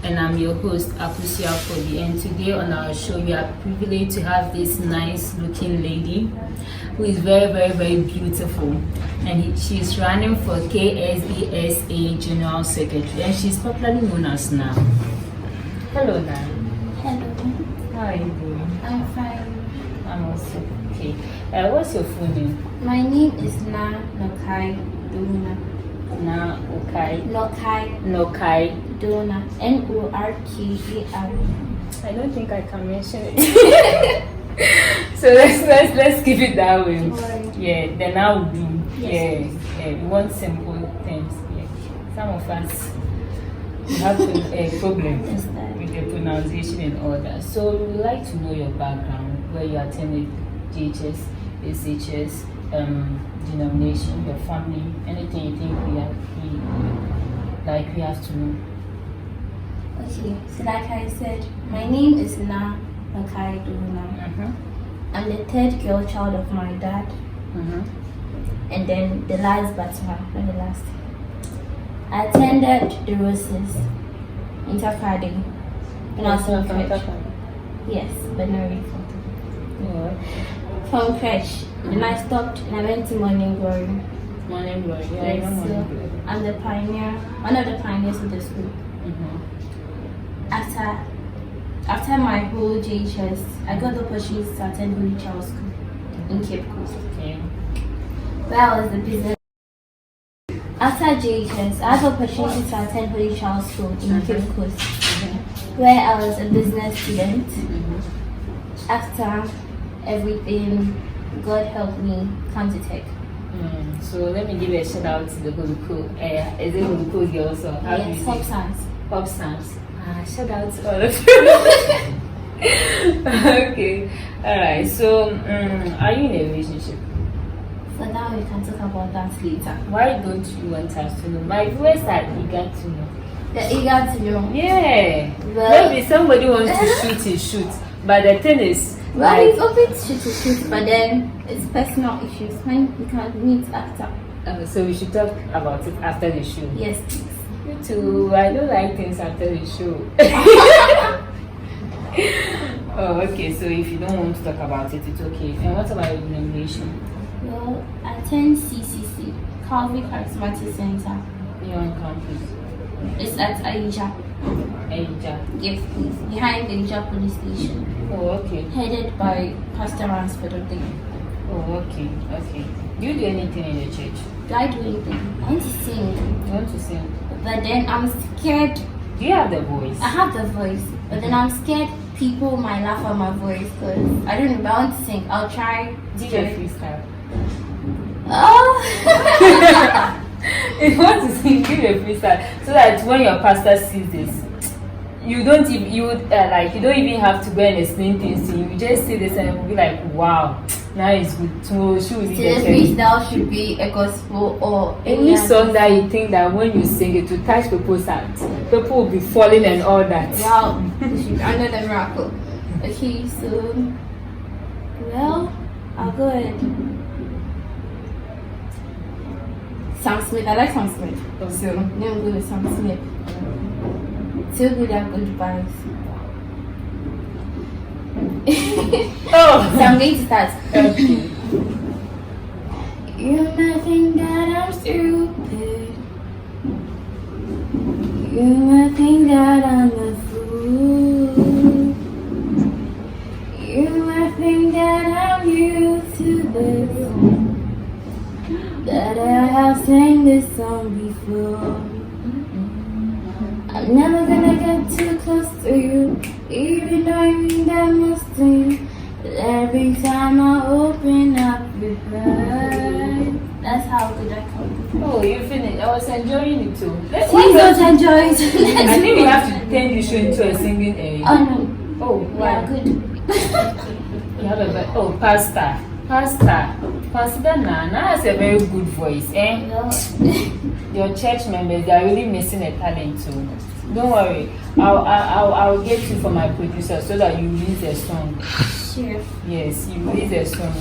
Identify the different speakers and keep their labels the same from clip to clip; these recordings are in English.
Speaker 1: and I'm your host, Akosuah Phobie. And today on our show, we are privileged to have this nice looking lady who is very, very, very beautiful. And she's running for KSBSA General Secretary, and she's popularly known as Nana. Hello, Nana.
Speaker 2: Hello.
Speaker 1: How are you doing?
Speaker 2: I'm fine.
Speaker 1: I'm also okay. What's your full name?
Speaker 2: My name is Nana Dowouna.
Speaker 1: Norkai.
Speaker 2: Dowouna. Norkar.
Speaker 1: I don't think I can mention it. So let's keep it that way. Yeah, then I will do.
Speaker 2: Yes.
Speaker 1: Yeah. We want simple things. Yeah. Some of us have a problem with the pronunciation and all that. So we would like to know your background, where you attended JHS, SHS, denomination, your family, anything you think we have to know.
Speaker 2: Okay, so like I said, my name is Nana Dowouna. I'm the third girl child of my dad, and then the last Batman, not the last. I attended the Roses in Takadi when I was in crèche. Yes, but not really from crèche. Then I stopped and I went to Morning Glory.
Speaker 1: Morning Glory, yeah.
Speaker 2: Yes, so I'm the pioneer, one of the pioneers of the school. After my whole JHS, I got the opportunity to attend Holy Child School in Cape Coast.
Speaker 1: Okay.
Speaker 2: Where I was the business. After JHS, I had the opportunity to attend Holy Child School in Cape Coast, where I was a business student. After everything, God helped me come to tech.
Speaker 1: So let me give a shout out to the Huluko. Is it Huluko girls or how do you
Speaker 2: Yes,
Speaker 1: say?
Speaker 2: Pop Sans.
Speaker 1: Shout out to all of you. Okay. Alright. So are you in a relationship?
Speaker 2: For now, we can talk about that later.
Speaker 1: Why don't you want us to know? My viewers are eager to know.
Speaker 2: They're eager to know.
Speaker 1: Yeah.
Speaker 2: Well,
Speaker 1: maybe somebody wants to shoot, but the thing is,
Speaker 2: well, it's open to shoot, but then it's personal issues when we can meet after.
Speaker 1: So we should talk about it after the show.
Speaker 2: Yes, please.
Speaker 1: Me too. I don't like things after the show. Oh, okay. So if you don't want to talk about it, it's okay. And what about your denomination?
Speaker 2: Well, I attend CCC, Calvary Charismatic Center.
Speaker 1: You're on campus.
Speaker 2: It's at Aija.
Speaker 1: Aija.
Speaker 2: Yes, please. Behind the Aija police station.
Speaker 1: Oh, okay.
Speaker 2: Headed by Pastor Ransford of the.
Speaker 1: Oh, okay. Do you do anything in the church?
Speaker 2: Do I do anything? I want to sing.
Speaker 1: You want to sing?
Speaker 2: But then I'm scared.
Speaker 1: Do you have the voice?
Speaker 2: I have the voice, but then I'm scared people might laugh at my voice because I don't know, but I want to sing. I'll try.
Speaker 1: Give a freestyle.
Speaker 2: Oh!
Speaker 1: If you want to sing, give a freestyle so that when your pastor sees this, you don't even you don't even have to go and explain things to you. You just see this and you'll be like, wow, now it's good. Tomorrow she will lead the church.
Speaker 2: Freestyle should be a gospel or
Speaker 1: any song that you think that when you sing it will touch people's hearts. People will be falling and all that.
Speaker 2: Wow, under the miracle. Okay, so well, I'll go ahead. Sam Smith, I like Sam Smith. So let me go with Sam Smith. So good at goodbyes.
Speaker 1: Oh,
Speaker 2: so I'm going to start.
Speaker 1: Okay.
Speaker 2: You might think that I'm stupid. You might think that I'm a fool. You might think that I'm used to this. That I have sang this song before. I'm never gonna get too close to you, even though I mean that much to you. But every time I open up your heart, that's how good I come.
Speaker 1: Oh, you finished. I was enjoying it too.
Speaker 2: Please don't enjoy it.
Speaker 1: I think we have to turn this show into a singing area.
Speaker 2: Oh no.
Speaker 1: Oh, wow.
Speaker 2: Yeah, good.
Speaker 1: You have a Pastor Nana has a very good voice, eh?
Speaker 2: No.
Speaker 1: Your church members, they are really missing a talent too. Don't worry, I'll get you for my producer so that you release a song.
Speaker 2: Sure.
Speaker 1: Yes, you release a song.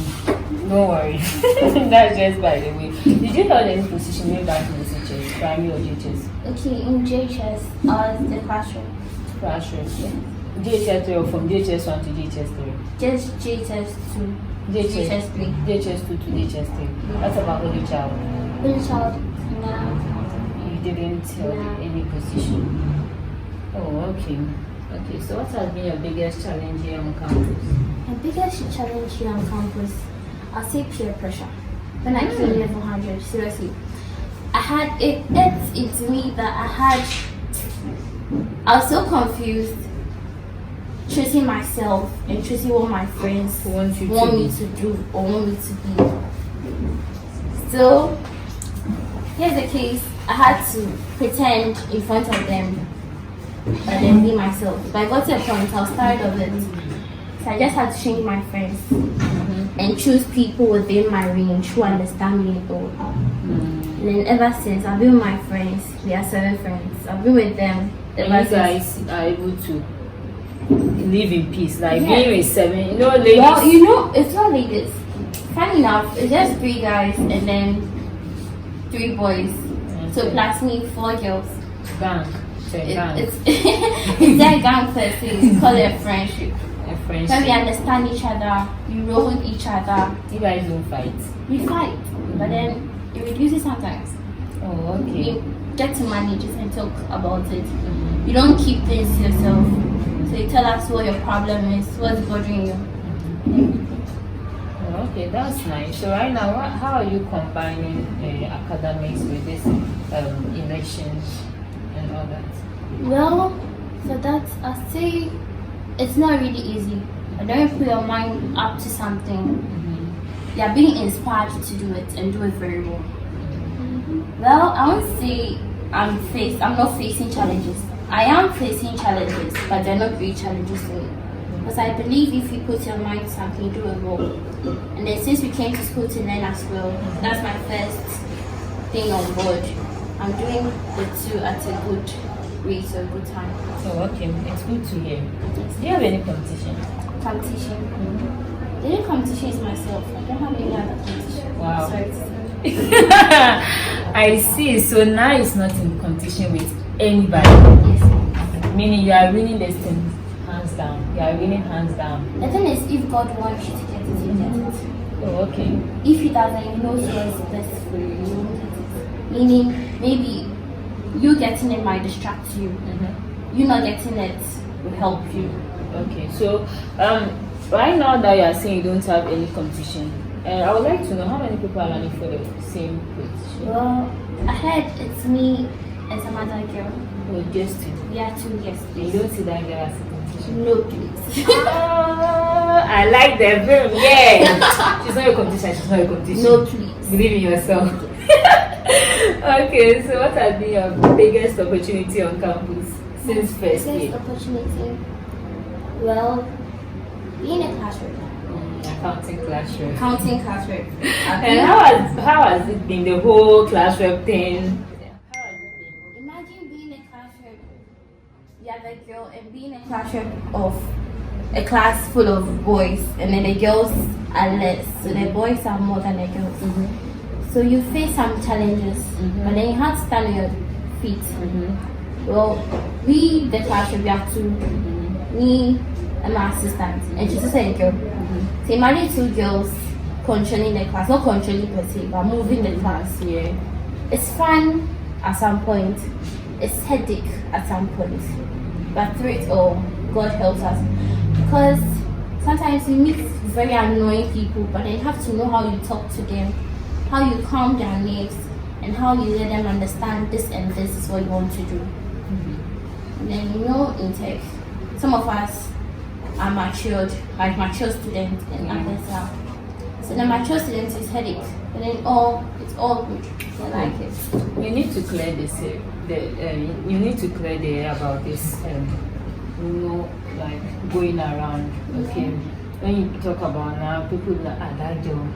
Speaker 1: Don't worry. That's just by the way. Did you hold any position way back in the church, primary or JHS?
Speaker 2: Okay, in JHS, I was the classroom.
Speaker 1: classroom. JHS 3 or from JHS 1 to JHS 3?
Speaker 2: Just JHS 2. JHS 3.
Speaker 1: JHS 2 to JHS 3. That's about only child.
Speaker 2: Only child? No.
Speaker 1: You didn't hold any position. Oh, okay. Okay, so what has been your biggest challenge here on campus?
Speaker 2: My biggest challenge here on campus, I'll say peer pressure. When I came level 100, seriously, I had it into me that I was so confused, choosing myself and choosing what my friends want me to do or want me to be. So here's the case: I had to pretend in front of them, but then be myself. But I got to a point I was tired of it, so I just had to change my friends and choose people within my range who understand me all. And then ever since, I've been with my friends. We are 7 friends. I've been with them.
Speaker 1: And you guys are able to live in peace, like being with 7, ladies.
Speaker 2: Well, it's not ladies. Funny enough, it's just 3 guys and then 3 boys. Okay. So plus me, 4 girls.
Speaker 1: Gang.
Speaker 2: It's their gang per se. We call it a friendship.
Speaker 1: A friendship.
Speaker 2: When we understand each other, we roll with each other.
Speaker 1: You guys don't fight?
Speaker 2: We fight, but then it reduces sometimes.
Speaker 1: Oh, okay.
Speaker 2: You get to manage it and talk about it. You don't keep things to yourself. So you tell us what your problem is, what's bothering you.
Speaker 1: Oh, okay, that's nice. So right now, how are you combining academics with this elections and all that?
Speaker 2: Well, for that, I say it's not really easy. But don't put your mind up to something. You're being inspired to do it and do it very well. Well, I won't say I'm not facing challenges. I am facing challenges, but they're not great challenges to me. Because I believe if you put your mind to something, you do it well. And then since we came to school to learn as well, that's my first thing on board. I'm doing the 2 at a good rate, so a good time.
Speaker 1: Oh, okay. It's good to hear. Do you have any competition?
Speaker 2: Competition? The only competition is myself. I don't have any other competition.
Speaker 1: Wow.
Speaker 2: Sorry to say.
Speaker 1: I see. So now it's not in competition with anybody.
Speaker 2: Yes.
Speaker 1: Meaning you are winning this thing hands down. You are winning hands down.
Speaker 2: The thing is, if God wants you to get it, you get it.
Speaker 1: Oh, okay.
Speaker 2: If He doesn't, you know He has the best for you. You won't get it. Meaning, maybe you getting it might distract you. You not getting it will help you.
Speaker 1: Okay. So right now that you are saying you don't have any competition, I would like to know how many people are running for the same position.
Speaker 2: Well, I heard it's me and some other girl.
Speaker 1: Oh, just 2.
Speaker 2: Yeah, 2, yes,
Speaker 1: You
Speaker 2: please.
Speaker 1: don't see that girl as a competition?
Speaker 2: No, please.
Speaker 1: I like the film. Yeah. She's not a competition. She's not a competition.
Speaker 2: No, please.
Speaker 1: Believe in yourself. Okay, so what has been your biggest opportunity on campus since first year?
Speaker 2: Biggest opportunity? Well, being a classroom.
Speaker 1: Accounting classroom.
Speaker 2: Counting classroom.
Speaker 1: And how has it been, the whole classroom thing? How has it been?
Speaker 2: Imagine being a classroom, you're the girl, and being a classroom of a class full of boys, and then the girls are less, so the boys are more than the girls. So you face some challenges, but then you have to stand on your feet. Well, we, the classroom, we have 2, me and my assistant, and she's also a girl. So imagine 2 girls controlling the class, not controlling per se, but moving the class.
Speaker 1: Yeah.
Speaker 2: It's fun at some point, it's headache at some point, but through it all, God helps us. Because sometimes you meet very annoying people, but then you have to know how you talk to them, how you calm their nerves, and how you let them understand this and this is what you want to do. And then in tech, some of us are matured, like mature students, and others are. So the mature students is headache, but then it's all good. I like it.
Speaker 1: You need to clear this. You need to clear the air about this. Like going around. Okay, when you talk about now, people like that girl,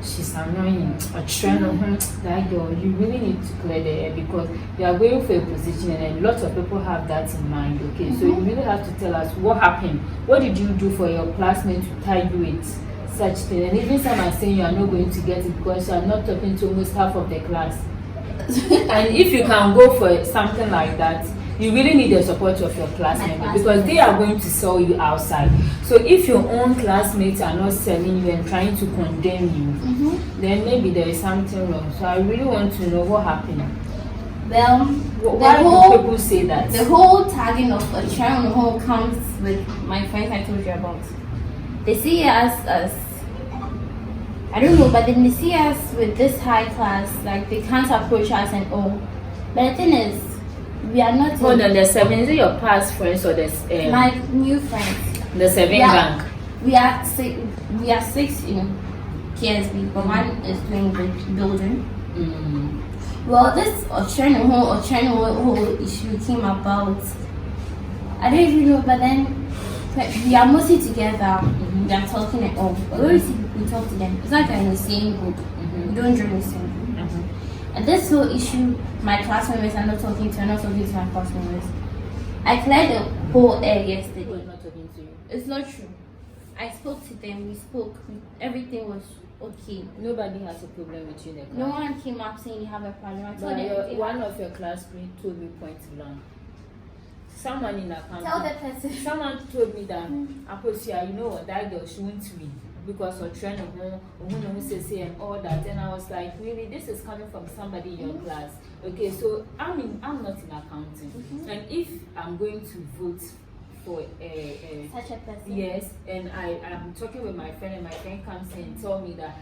Speaker 1: she's annoying. A trend of her, that girl. You really need to clear the air because you are going for a position, and lots of people have that in mind. Okay, so you really have to tell us what happened. What did you do for your classmate to tie you with such thing? And even some are saying you are not going to get it because you are not talking to almost half of the class. And if you can go for something like that, you really need the support of your classmates because they are going to sell you outside. So if your own classmates are not selling you and trying to condemn you, then maybe there is something wrong. So I really want to know what happened.
Speaker 2: Well,
Speaker 1: why do people say that?
Speaker 2: The whole tagging of a child on the whole comes with my friends I told you about. They see us as, I don't know, but then they see us with this high class, like they can't approach us and all. But the thing is, we are not.
Speaker 1: Hold on, the 7, is it your past friends or the
Speaker 2: my new friends?
Speaker 1: The 7 bank.
Speaker 2: We are 6 in KSB, but one is doing building. Well, this whole issue came about. I don't even know, but then we are mostly together. We are talking and all. But when we talk to them, it's like they're in the same group. We don't join the same group. And this whole issue, my class members are not talking to, I'm not talking to my class members. I cleared the whole air yesterday.
Speaker 1: Who is not talking to you?
Speaker 2: It's not true. I spoke to them, we spoke, everything was okay.
Speaker 1: Nobody has a problem with you in the class?
Speaker 2: No one came up saying you have a problem. I told them
Speaker 1: one of your classmates told me point blank. Someone in accounting.
Speaker 2: Tell the person.
Speaker 1: Someone told me that, Akosuah, you know what, that girl, she won't win. Because of trying to say and all that, and I was like, really, this is coming from somebody in your class. Okay, so I'm not in accounting, and if I'm going to vote for
Speaker 2: such a person,
Speaker 1: yes, and I'm talking with my friend, and my friend comes in and tell me that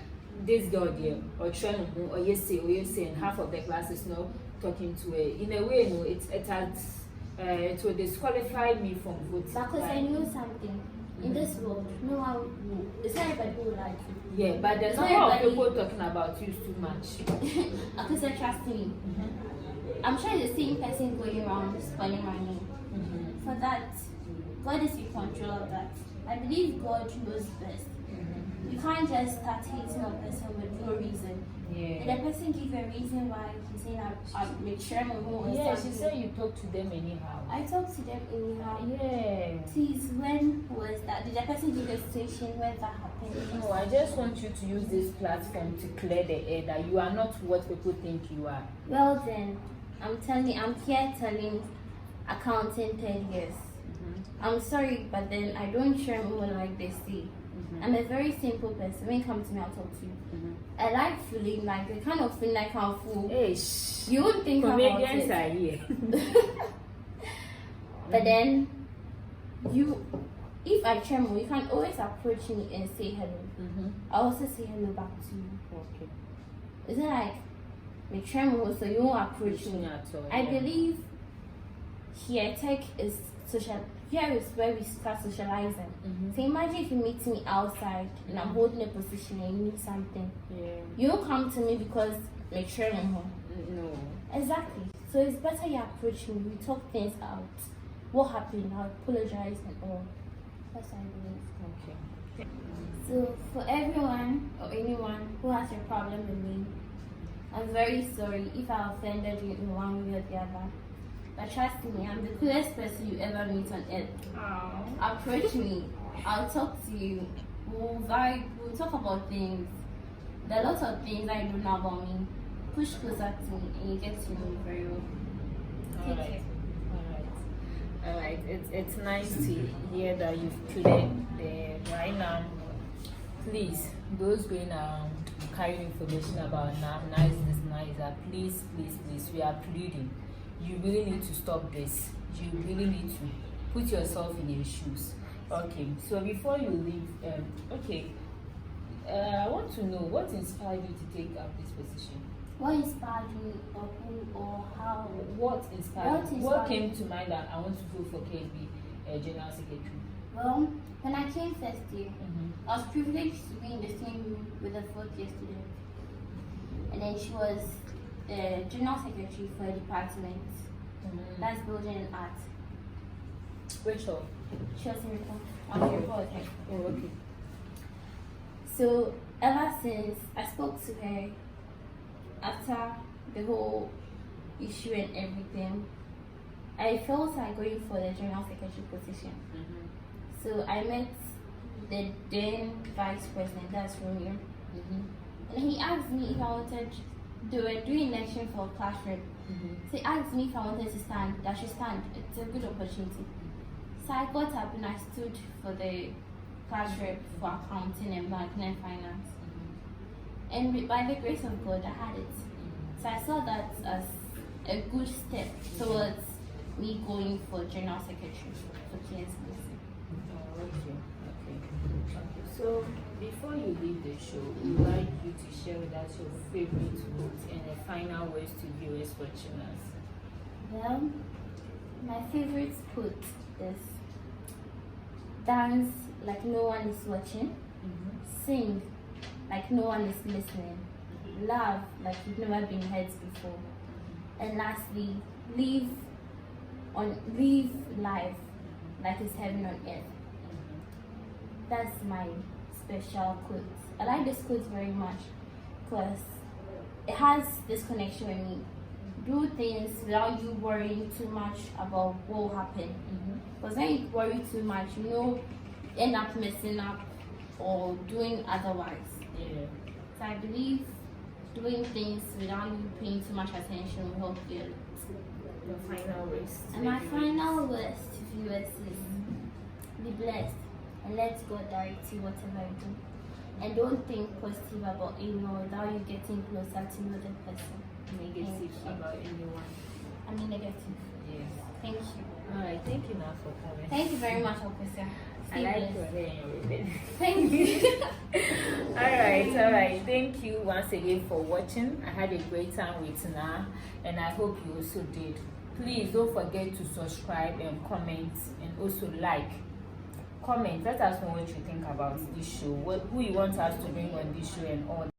Speaker 1: this girl there or trying or yes say, and half of the class is not talking to her. In a way, no, it will disqualify me from voting.
Speaker 2: Because I know something. In this world, no one will. It's not everybody who will like you.
Speaker 1: Yeah, but the number of people talking about you is too much.
Speaker 2: Because trust me. I'm sure the same person going around spoiling my name. For that, God is in control of that. I believe God knows best. You can't just start hating a person with no reason.
Speaker 1: Yeah.
Speaker 2: Did the person give a reason why he's saying I'll make sure my home?
Speaker 1: Yeah, she said you talk to them anyhow.
Speaker 2: I talk to them anyhow.
Speaker 1: Yeah.
Speaker 2: Please, when was that? Did the person give a situation where that happened?
Speaker 1: No, I just want you to use this platform to clear the air that you are not what people think you are.
Speaker 2: Well then, I'm here telling accounting 10 years. I'm sorry, but then I don't share more like they say. I'm a very simple person. When you come to me, I'll talk to you. I like feeling like the kind of feeling like I'm full. You won't think about it.
Speaker 1: Are here.
Speaker 2: But then, if I tremble, you can always approach me and say hello. I also say hello back to you.
Speaker 1: Okay.
Speaker 2: Isn't like me tremble, so you won't approach me
Speaker 1: at all.
Speaker 2: I believe here tech is social. Here is where we start socializing. So imagine if you meet me outside and I'm holding a position and you need something.
Speaker 1: Yeah.
Speaker 2: You don't come to me because make sure I'm home.
Speaker 1: No.
Speaker 2: Exactly. So it's better you approach me. We talk things out. What happened? I'll apologize and all. That's what I believe.
Speaker 1: Okay.
Speaker 2: So for everyone or anyone who has a problem with me, I'm very sorry if I offended you in one way or the other. But trust me, I'm the coolest person you ever meet on earth. Approach me. I'll talk to you. We'll vibe. We'll talk about things. There are lots of things I don't know about me. Push closer to me and you get to know me very well.
Speaker 1: All right. It's nice to hear that you've cleared the right now. Please, those going carrying information about nice, please, we are pleading. You really need to stop this. You really need to put yourself in your shoes. Okay, so before you leave, I want to know what inspired you to take up this position?
Speaker 2: What inspired me or who or how?
Speaker 1: What inspired you? What came to mind that I want to go for KSB General Secretary?
Speaker 2: Well, when I came first year, I was privileged to be in the same room with a fourth year student. And then she was the General Secretary for a department. That's building and art.
Speaker 1: Which one?
Speaker 2: She was in report.
Speaker 1: Oh, okay.
Speaker 2: So ever since I spoke to her after the whole issue and everything, I felt like going for the General Secretary position. So I met the then Vice President, that's Romeo. And he asked me if I wanted, they were doing election for a classroom. So he asked me if I wanted to stand, that I should stand. It's a good opportunity. So I got up and I stood for the class rep for accounting and banking and finance. And by the grace of God, I had it. So I saw that as a good step towards me going for general secretary for KSBSA.
Speaker 1: Okay. So before you leave the show, we'd like you to share with us your favorite quote and the final words to viewers watching us.
Speaker 2: Well, my favorite quote is dance like no one is watching, sing like no one is listening, laugh like you've never been hurt before, and lastly, live life like it's heaven on earth. That's my special quote. I like this quote very much because it has this connection with me. Do things without you worrying too much about what will happen. Because when you worry too much, you end up messing up or doing otherwise.
Speaker 1: Yeah.
Speaker 2: So I believe doing things without you paying too much attention will help you.
Speaker 1: Your final words.
Speaker 2: And my final words to viewers is be blessed and let God direct you whatever you do. And don't think positive about anyone without you getting closer to know the person.
Speaker 1: Negative about anyone.
Speaker 2: I mean negative.
Speaker 1: Yes.
Speaker 2: Thank you.
Speaker 1: Alright, thank you now for coming.
Speaker 2: Thank you very much, Akosuah.
Speaker 1: I like your hair and your ribbon.
Speaker 2: Thank you.
Speaker 1: Alright. Thank you once again for watching. I had a great time with Nana and I hope you also did. Please don't forget to subscribe and comment and also like. Comment, let us know what you think about this show, who you want us to bring on this show and all